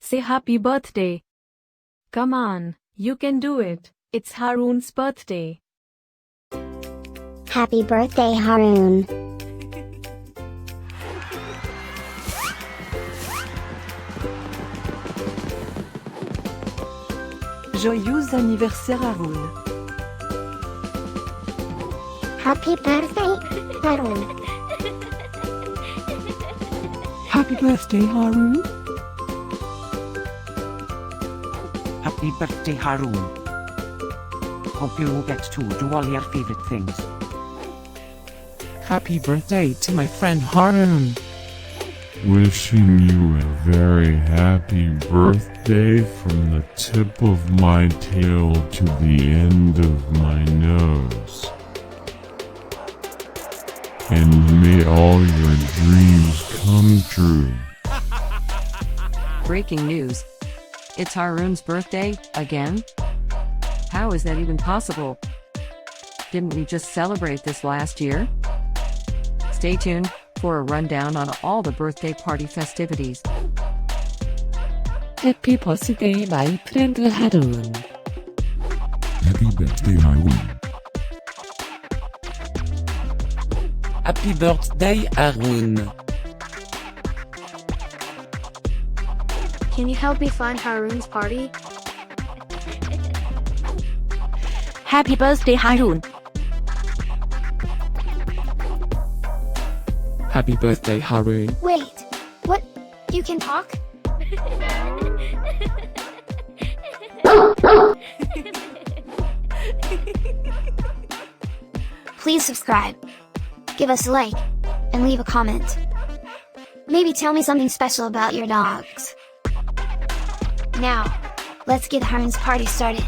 Say happy birthday. Come on, you can do it. It's Haroon's birthday. Happy birthday, Haroon. Joyeux anniversaire, Haroon. Happy birthday, Haroon. Happy birthday, Haroon. Happy birthday, Haroon. Hope you get to do all your favorite things. Happy birthday to my friend Haroon. Wishing you a very happy birthday from the tip of my tail to the end of my nose. And may all your dreams come true. Breaking news. It's Haroon's birthday, again? How is that even possible? Didn't we just celebrate this last year? Stay tuned for a rundown on all the birthday party festivities. Happy birthday, my friend Haroon. Happy birthday, Haroon. Happy birthday, Haroon. Can you help me find Haroon's party? Happy birthday, Haroon. Happy birthday, Haroon. Wait, what? You can talk? Please subscribe, give us a like, and leave a comment. Maybe tell me something special about your dogs. Now, let's get Haroon's party started.